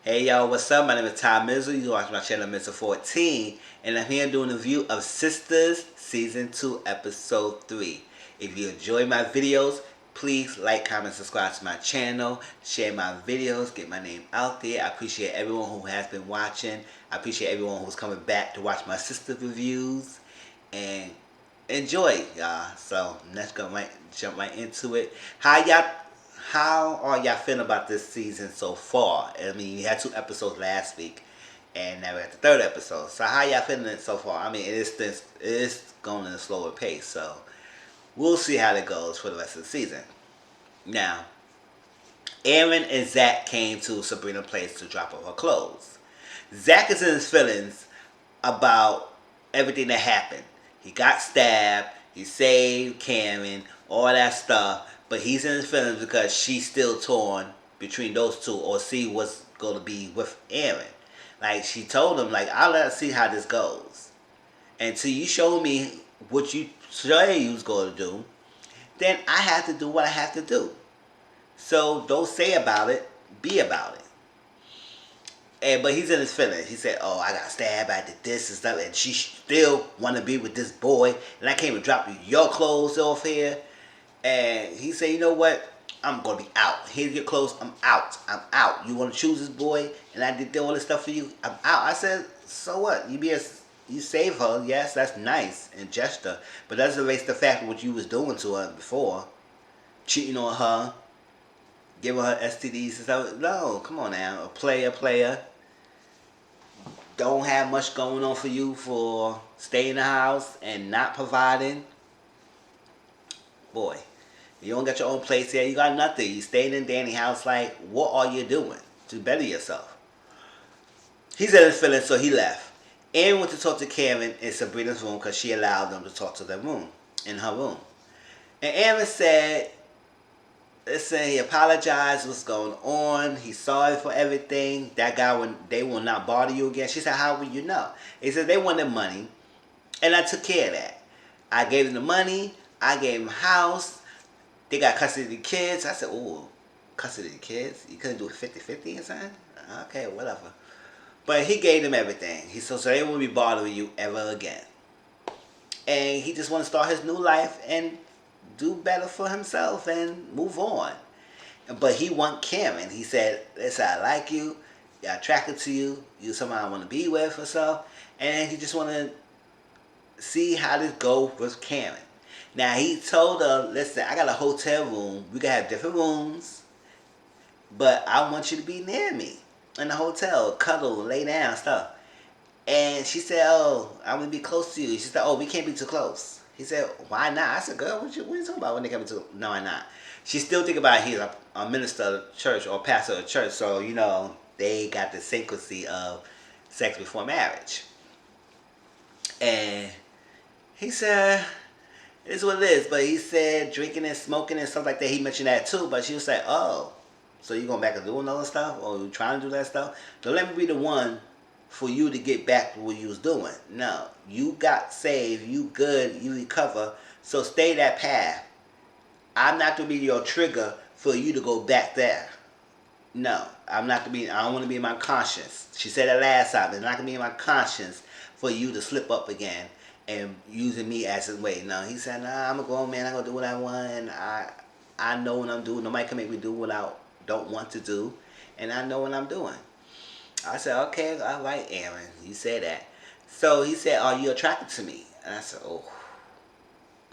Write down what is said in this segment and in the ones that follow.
Hey y'all, what's up? My name is Mizzle. You watch my channel Mizzle 14, and I'm here doing a review of Sistas Season 2, Episode 3. If you enjoy my videos, please like, comment, subscribe to my channel, share my videos, get my name out there. I appreciate everyone who has been watching. I appreciate everyone who's coming back to watch my sister reviews, and enjoy, y'all. So let's jump right into it. How are y'all feeling about this season so far? I mean, you had 2 episodes last week, and now we're at the 3rd episode. So how y'all feeling so far? I mean, it is going at a slower pace, so we'll see how it goes for the rest of the season. Now, Aaron and Zach came to Sabrina's place to drop off her clothes. Zach is in his feelings about everything that happened. He got stabbed, he saved Karen, all that stuff, but he's in his feelings because she's still torn between those two, or see what's going to be with Aaron. Like, she told him, like, I'll let her see how this goes. Until you show me what you say you was going to do, then I have to do what I have to do. So don't say about it, be about it. But he's in his feelings. He said, "Oh, I got stabbed. I did this and stuff, and she still want to be with this boy, and I came and dropped your clothes off here." And he said, "You know what? I'm gonna be out. Here's your clothes. I'm out. I'm out. You want to choose this boy, and I did all this stuff for you. I'm out." I said, "So what? You save her. Yes, that's nice and gesture, but that doesn't erase the fact of what you was doing to her before, cheating on her, giving her STDs and stuff. No, come on now, a player." Don't have much going on for you for staying in the house and not providing. Boy, you don't got your own place here. You got nothing. You staying in Danny's house. Like, what are you doing to better yourself? He's in his feelings, so he left. Aaron went to talk to Karen in Sabrina's room because she allowed them to talk to their room, in her room. And Aaron said, listen, he apologized what's going on. He's sorry for everything. That guy, they will not bother you again. She said, how will you know? He said, they wanted money, and I took care of that. I gave them the money. I gave them a house. They got custody of the kids. I said, oh, custody of the kids? You couldn't do it 50-50 or something? Okay, whatever. But he gave them everything. He said, so they won't be bothering you ever again. And he just want to start his new life and do better for himself and move on. But he want Karen. He said, listen, I like you. I'm attracted to you. You're someone I want to be with or so. And he just want to see how this go with Karen. Now, he told her, listen, I got a hotel room. We can have different rooms. But I want you to be near me in the hotel. Cuddle, lay down, stuff. And she said, oh, I'm going to be close to you. She said, oh, we can't be too close. He said, why not? I said, girl, what you talking about when they come to? No, I'm not. She still think about he's a minister of the church or pastor of the church. So, they got the syncrecy of sex before marriage. And he said, it is what it is. But he said drinking and smoking and stuff like that. He mentioned that too. But she was like, oh, so you going back and doing all that stuff? Or you trying to do that stuff? Don't let me be the one for you to get back to what you was doing. No, you got saved, you good, you recover, so stay that path. I'm not to be your trigger for you to go back there. No, I'm not to be, I don't want to be in my conscience. She said that last time, it's not going to be in my conscience for you to slip up again and using me as a way. No, he said, nah, I'm a grown man, I'm going to do what I want, and I know what I'm doing. Nobody can make me do what I don't want to do, and I know what I'm doing. I said, okay, all right, Aaron, you say that. So he said, are you attracted to me? And I said, oh,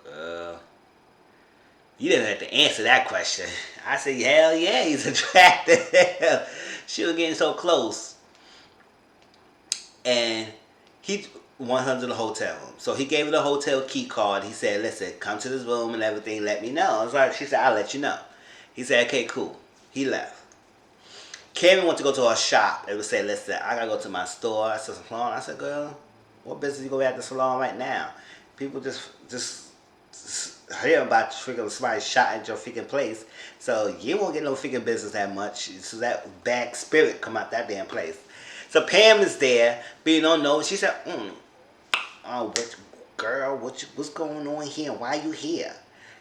girl, you didn't have to answer that question. I said, hell yeah, he's attracted. She was getting so close. And he wants her to the hotel room. So he gave her the hotel key card. He said, listen, come to this room and everything, let me know. I was like, she said, I'll let you know. He said, okay, cool. He left. Karen went to go to her shop and would say, listen, I gotta go to my store. I said, salon. I said, girl, what business you gonna be at the salon right now? People just hear about freaking somebody shot at your freaking place. So you won't get no freaking business that much. So that bad spirit come out that damn place. So Pam is there, but you don't know. She said, oh, girl, what's going on here? Why are you here?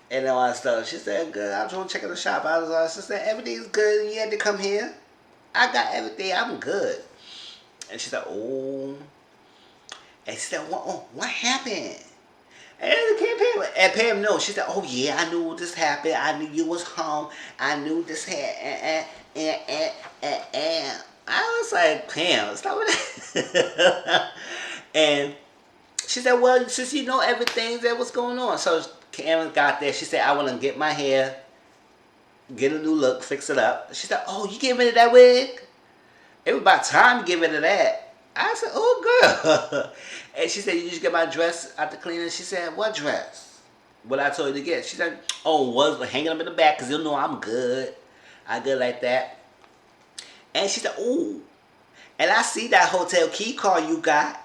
And all that stuff. She said, good, I was trying to check out the shop. She said, everything's good. You had to come here. I got everything. I'm good. And she said, oh. And she said, what happened? And Pam knows. She said, oh yeah, I knew this happened. I knew you was home. I knew this had, and. I was like, Pam, stop with that. And she said, well, since you know everything, that what's going on. So Karen got there. She said, I want to get my hair, get a new look, fix it up. She said, oh, you get rid of that wig? It was about time to get rid of that. I said, oh, girl. And she said, you just get my dress out the cleaner? She said, what dress? What I told you to get. She said, oh, was hanging up in the back because you know I'm good. I good like that. And she said, oh. And I see that hotel key card you got.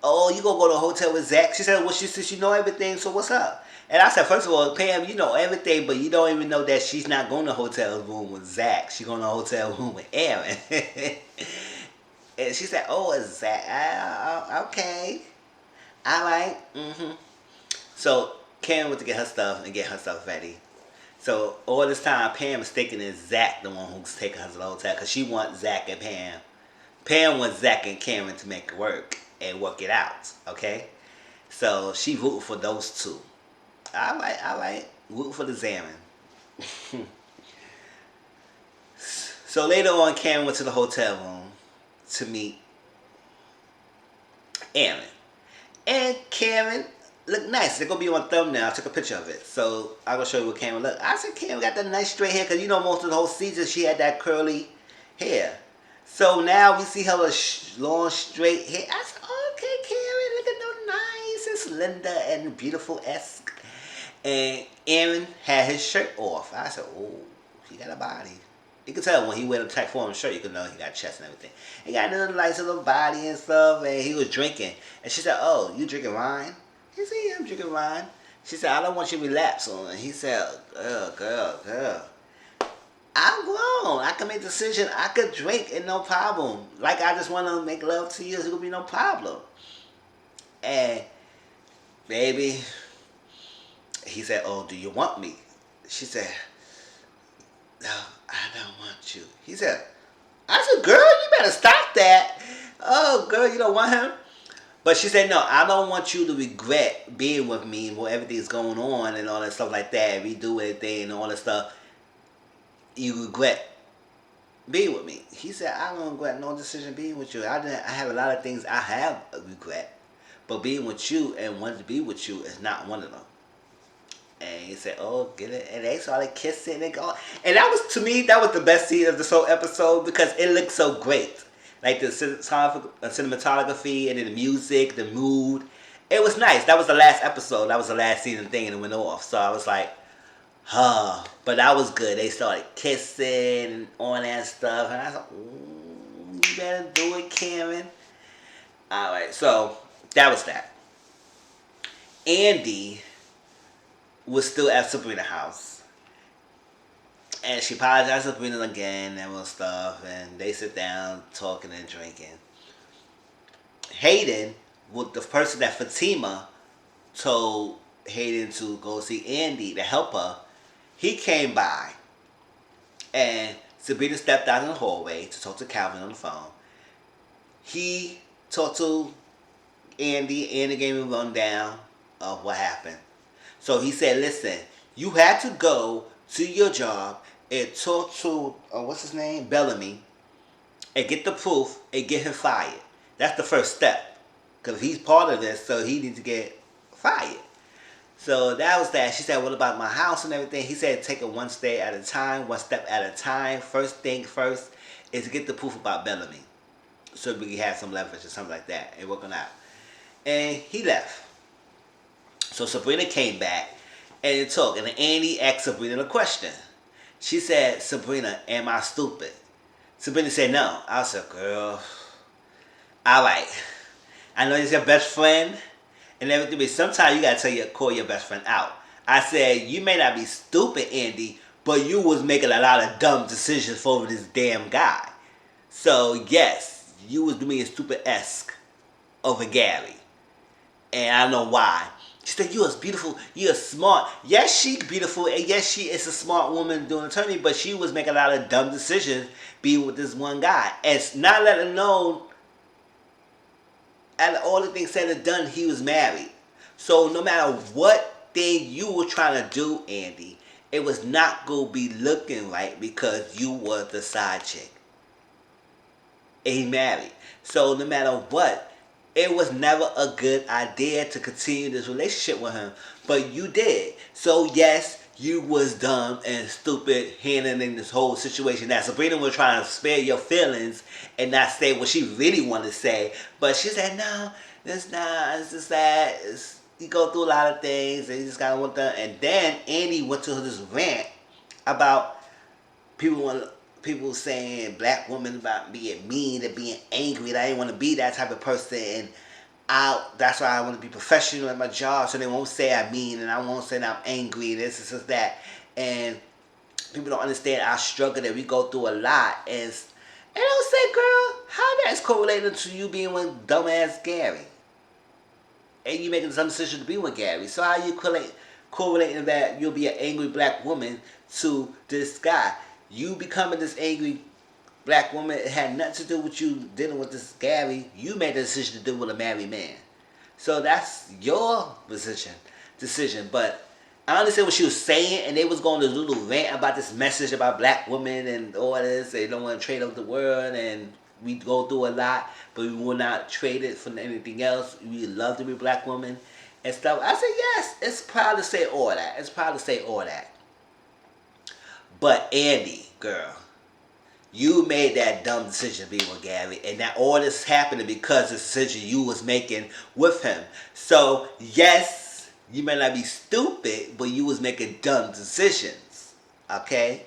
Oh, you gonna go to a hotel with Zach? She said, well, since you know everything, so what's up? And I said, first of all, Pam, you know everything, but you don't even know that she's not going to a hotel room with Zach. She's going to a hotel room with Aaron. And she said, oh, it's Zach. Okay. All right. Mm-hmm. So Karen went to get her stuff and get her stuff ready. So all this time, Pam is thinking it's Zach the one who's taking her to the hotel because she wants Zach and Pam. Pam wants Zach and Karen to make it work and work it out. Okay? So she rooting for those two. All right. Rooting for the Zarin. So later on, Karen went to the hotel room to meet Aaron. And Karen looked nice. It's going to be on thumbnail. I took a picture of it. So I'm going to show you what Karen looked. I said Karen got that nice straight hair because you know most of the whole season she had that curly hair. So now we see her with long straight hair. I said, okay, Karen, look at no nice and slender and beautiful-esque. And Aaron had his shirt off. I said, oh, he got a body. You can tell when he wear a tight form shirt, you can know he got chest and everything. He got a nice little body and stuff, and he was drinking. And she said, oh, you drinking wine? He said, yeah, I'm drinking wine. She said, I don't want you to relapse on it. He said, girl. I'm grown. I can make a decision. I could drink and no problem. Like I just want to make love to you. It's going to be no problem. And, baby, he said, oh, do you want me? She said, no, I don't want you. He said, I said, girl, you better stop that. Oh, girl, you don't want him? But she said, no, I don't want you to regret being with me while everything's going on and all that stuff like that. We do everything and all that stuff. You regret being with me. He said, I don't regret no decision being with you. I have a lot of things I have regret. But being with you and wanting to be with you is not one of them. And he said, oh, get it. And they started kissing and going. And that was, to me, that was the best scene of this whole episode because it looked so great. Like the cinematography and then the music, the mood. It was nice. That was the last episode. That was the last season thing and it went off. So I was like, but that was good. They started kissing and all that stuff. And I was like, ooh, you better do it, Karen. Alright, so that was that. Andy was still at Sabrina's house. And she apologized to Sabrina again and all stuff. And they sit down talking and drinking. Hayden, with the person that Fatima told Hayden to go see Andy to help her, he came by. And Sabrina stepped out in the hallway to talk to Calvin on the phone. He talked to Andy. Andy gave him a rundown of what happened. So he said, listen, you had to go to your job and talk to, what's his name? Bellamy. And get the proof and get him fired. That's the first step. Because he's part of this, so he needs to get fired. So that was that. She said, what about my house and everything? He said, take it one step at a time, one step at a time. First thing first is to get the proof about Bellamy. So we can have some leverage or something like that. And working out. And he left. So Sabrina came back and they talked. And Andy asked Sabrina a question. She said, Sabrina, am I stupid? Sabrina said, no. I said, girl, all right. I know he's your best friend and everything, but sometimes you got to call your best friend out. I said, you may not be stupid, Andy, but you was making a lot of dumb decisions for this damn guy. So, yes, you was being stupid-esque over Gary. And I know why. She said, you was beautiful, you are smart. Yes, she's beautiful, and yes, she is a smart woman doing attorney, but she was making a lot of dumb decisions be with this one guy. And not letting him know, after all the things said and done, he was married. So no matter what thing you were trying to do, Andy, it was not going to be looking right because you were the side chick. And he married. So no matter what, it was never a good idea to continue this relationship with him. But you did. So yes, you was dumb and stupid handling this whole situation. That Sabrina was trying to spare your feelings and not say what she really wanted to say. But she said, no, it's not. It's just that you go through a lot of things and you just gotta want that. And then Andy went to this rant about people saying black women about being mean and being angry. And I didn't want to be that type of person. And that's why I want to be professional at my job, so they won't say I'm mean and I won't say that I'm angry. This is that, and people don't understand our struggle that we go through a lot. And they'll say, "Girl, how that's correlated to you being with dumbass Gary, and you making some decision to be with Gary? So how you correlating that you'll be an angry black woman to this guy? You becoming this angry black woman, it had nothing to do with you dealing with this Gary. You made the decision to deal with a married man. So that's your decision. But I understand what she was saying, and they was going to do a little rant about this message about black women and all this. They don't want to trade up the world, and we go through a lot, but we will not trade it for anything else. We love to be black women and stuff. I said, yes, it's proud to say all that. But Andy, girl, you made that dumb decision being with Gary, and that all this happened because of the decision you was making with him. So yes, you may not be stupid, but you was making dumb decisions. Okay?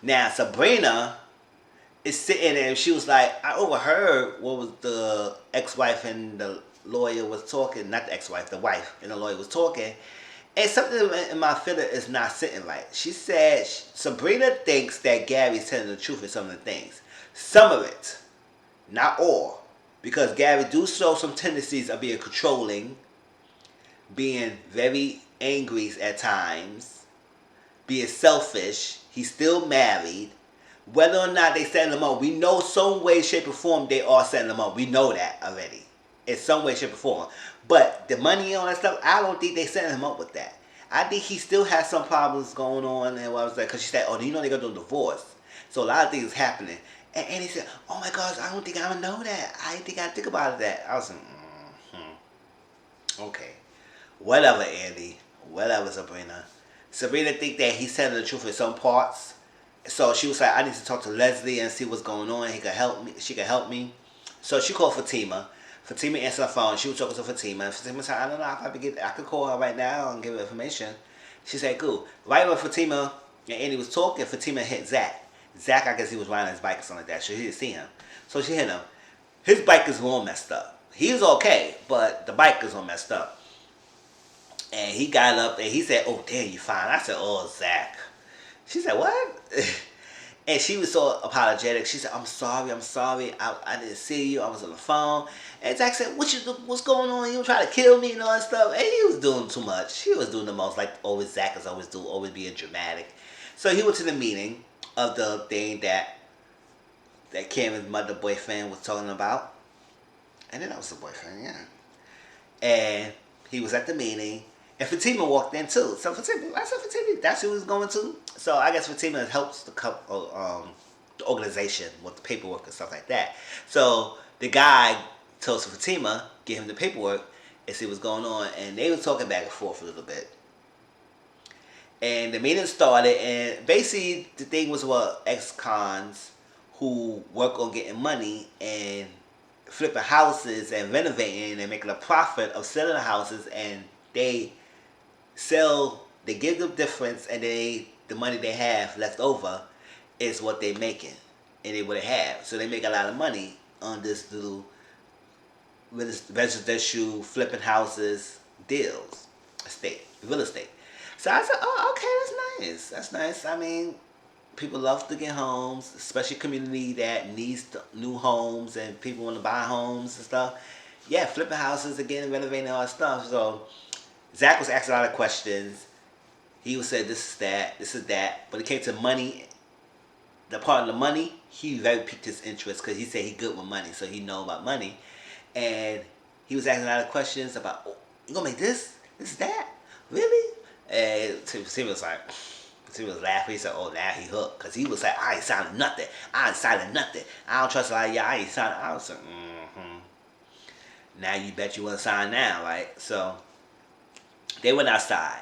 Now Sabrina is sitting there and she was like, I overheard what was the ex-wife and the lawyer was talking, not the ex-wife, the wife and the lawyer was talking. And something in my feeling is not sitting right. She said Sabrina thinks that Gary's telling the truth in some of the things. Some of it. Not all. Because Gary do show some tendencies of being controlling, being very angry at times, being selfish. He's still married. Whether or not they setting him up, we know some way, shape, or form they are setting him up. We know that already. In some way, shape, or form. But the money and all that stuff, I don't think they setting him up with that. I think he still has some problems going on. And what I was like, because she said, oh, do you know they're going to do a divorce? So a lot of things is happening. And he said, oh my gosh, I don't think I would know that. I didn't think I'd think about that. I was like, okay. Whatever, Andy. Whatever, Sabrina. Sabrina think that he's telling the truth in some parts. So she was like, I need to talk to Leslie and see what's going on. He could help me. She could help me. So she called Fatima. Fatima answered the phone. She was talking to Fatima. Fatima said, I don't know if I could call her right now and give her information. She said, cool. Right when Fatima and Andy was talking, Fatima hit Zach. Zach, I guess he was riding his bike or something like that. So she didn't see him. So she hit him. His bike is all messed up. He's okay, but the bike is all messed up. And he got up and he said, oh, damn, you fine. I said, oh, Zach. She said, what? And she was so apologetic. She said, I'm sorry. I didn't see you. I was on the phone. And Zach said, what's going on? You trying to kill me and all that stuff? And he was doing too much. He was doing the most, like always Zach is always do, always being dramatic. So he went to the meeting of the thing that Cameron's mother boyfriend was talking about. And then that was the boyfriend, yeah. And he was at the meeting. And Fatima walked in too. So Fatima, that's who he was going to. So I guess Fatima helps the organization with the paperwork and stuff like that. So the guy told Fatima, give him the paperwork and see what's going on. And they were talking back and forth a little bit. And the meeting started, and basically the thing was about ex-cons who work on getting money and flipping houses and renovating and making a profit of selling the houses, and they give them difference, and the money they have left over is what they're making, and they would have. So they make a lot of money on this little residential flipping houses deals, real estate. So I said, oh, okay, that's nice. I mean, people love to get homes, especially community that needs new homes and people want to buy homes and stuff. Yeah, flipping houses again, renovating all that stuff. So Zach was asking a lot of questions. He was saying this is that. When it came to money the part of the money, he very piqued his interest because he said he good with money, so he know about money. And he was asking a lot of questions about, oh, you gonna make this? This is that? Really? And he was like, he was laughing. He said, oh, now he hooked. Because he was like, I ain't signing nothing. I ain't signing nothing. I don't trust a lot of y'all. I ain't signing. I was like, Now you bet you want to sign now, right? So they went outside.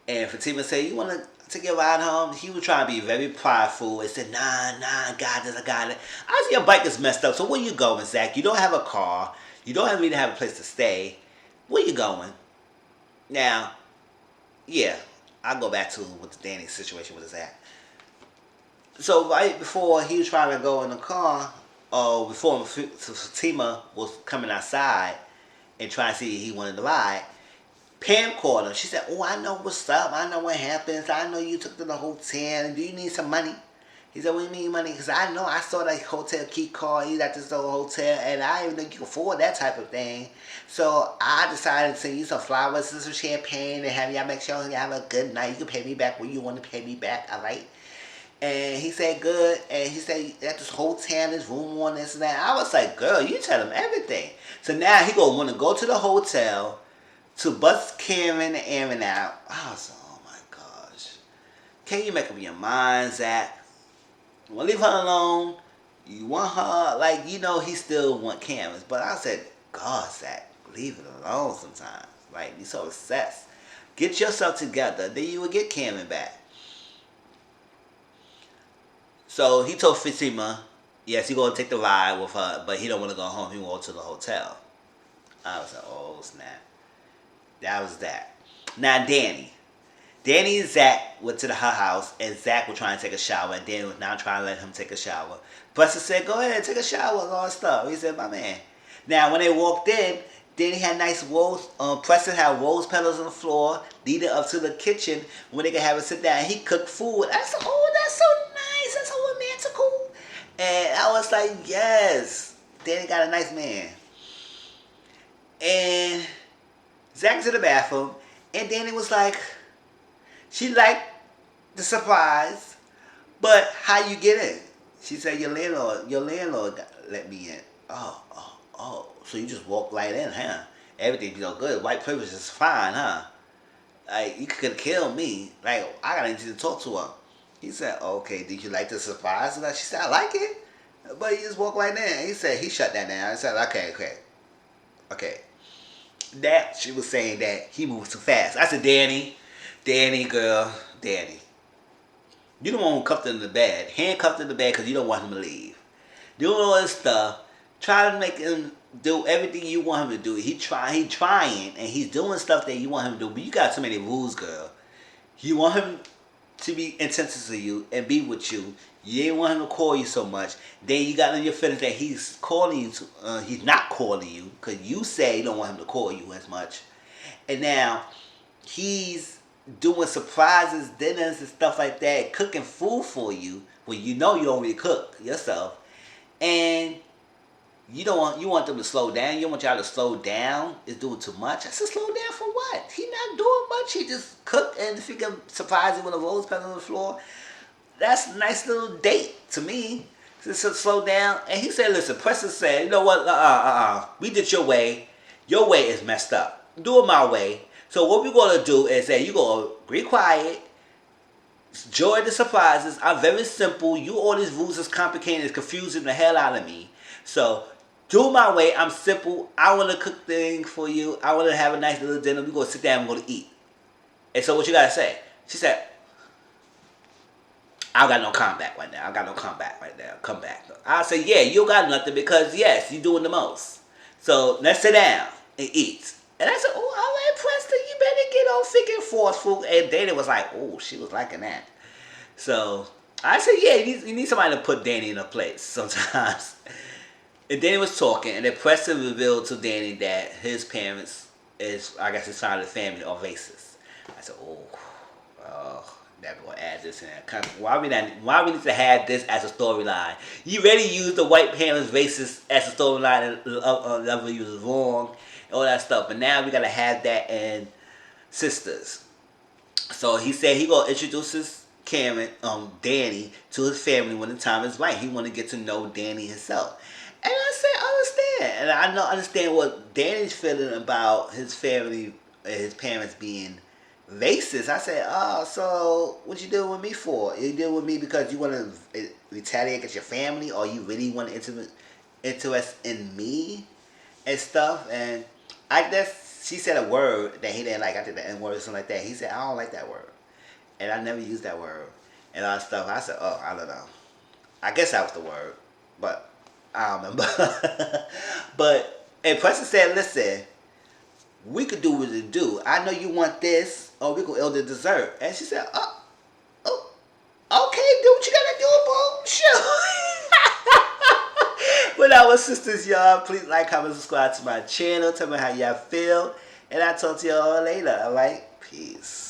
And Fatima said, you want to take a ride home? He was trying to be very prideful and said, nah, I got this, I got it. I see your bike is messed up. So where you going, Zach? You don't have a car. You don't really have a place to stay. Where you going? Now, yeah, I'll go back to what the Danny situation was at. So right before he was trying to go in the car, before Fatima was coming outside and trying to see if he wanted to ride, Pam called him. She said, oh, I know what's up. I know what happens. I know you took to the hotel. Do you need some money? He said, what do you mean money? Because I know I saw that hotel key card. He's at this old hotel, and I didn't even think you could afford that type of thing. So I decided to send you some flowers and some champagne and have y'all make sure you have a good night. You can pay me back when you want to pay me back, all right? And he said, good. And he said, at this hotel, this room on this and that. I was like, girl, you tell him everything. So now he going to want to go to the hotel to bust Karen and Aaron out. I was like, oh my gosh. Can you make up your mind, Zach? You want to leave her alone? You want her? Like, you know, he still want Karen's. But I said, God, Zach, leave it alone sometimes. Like, you're so obsessed. Get yourself together. Then you will get Karen back. So he told Fatima, yes, he going to take the ride with her, but he don't want to go home. He want to go to the hotel. I was like, oh, snap. That was that. Now, Danny and Zach went to her house, and Zach was trying to take a shower, and Danny was now trying to let him take a shower. Buster said, go ahead, take a shower and all that stuff. He said, my man. Now, when they walked in, Danny had nice rose, Preston had rose petals on the floor, leading up to the kitchen when they could have it sit down. He cooked food. I said, oh, that's so nice. That's so romantical. And I was like, yes, Danny got a nice man. And Zach's in the bathroom, and Danny was like, she liked the surprise, but how you get in? She said, your landlord let me in. Oh, so you just walk right in, huh? Everything be all good. White privilege is fine, huh? Like, you could kill me. Like, I gotta need to talk to her. He said, okay, did you like the surprise? She said, I like it. But you just walk right in. He said, he shut that down. I said, okay. That she was saying that he moves too fast. I said, Danny, girl, Danny. You don't want him cuffed in the bed, handcuffed in the bed because you don't want him to leave. Doing all this stuff, trying to make him do everything you want him to do. He trying, and he's doing stuff that you want him to do. But you got so many rules, girl. You want him to be intense to you and be with you. You didn't want him to call you so much. Then you got in your feelings that he's calling you. He's not calling you because you say you don't want him to call you as much. And now he's doing surprises, dinners, and stuff like that, cooking food for you when you know you don't really cook yourself. And you want them to slow down. You don't want y'all to slow down. It's doing too much. I said, slow down for what? He not doing much. He just cooked, and if he can surprise you with a rose petal on the floor, that's a nice little date to me. Just to slow down. And he said, listen, Preston said, you know what, we did your way. Your way is messed up. Do it my way. So what we're going to do is that you're going to be quiet, enjoy the surprises. I'm very simple. You all these rules is complicated. It's confusing the hell out of me. So do it my way. I'm simple. I want to cook things for you. I want to have a nice little dinner. We're going to sit down and we're going to eat. And so what you got to say? She said, I got no comeback right now. Come back. I say, yeah, you got nothing because, yes, you're doing the most. So let's sit down and eat. And I said, oh, all right, Preston, you better get on thick and forceful. And Danny was like, oh, she was liking that. So I said, yeah, you need somebody to put Danny in a place sometimes. And Danny was talking, and then Preston revealed to Danny that his parents his side of the family are racist. I said, oh, that going to add this in. Why we need to have this as a storyline? You already used the white parents racist as a storyline, and level you was wrong, and all that stuff. But now we got to have that in Sistas. So he said he going to introduce his Karen, Danny to his family when the time is right. He want to get to know Danny himself. And I said, I understand. And I don't understand what Danny's feeling about his family, his parents being racist. I said, oh, so what you doing with me for? You doing with me because you want to retaliate against your family, or you really want to interest in me and stuff? And I guess she said a word that he didn't like. I think the N word or something like that. He said, I don't like that word. And I never used that word and all that stuff. I said, oh, I don't know. I guess that was the word, but I don't remember. But a person said, listen, we could do what we do. I know you want this, or we could order dessert. And she said, oh, okay, do what you gotta do, boo. Sure. But that was Sisters, y'all. Please like, comment, subscribe to my channel. Tell me how y'all feel. And I'll talk to y'all later, alright? Peace.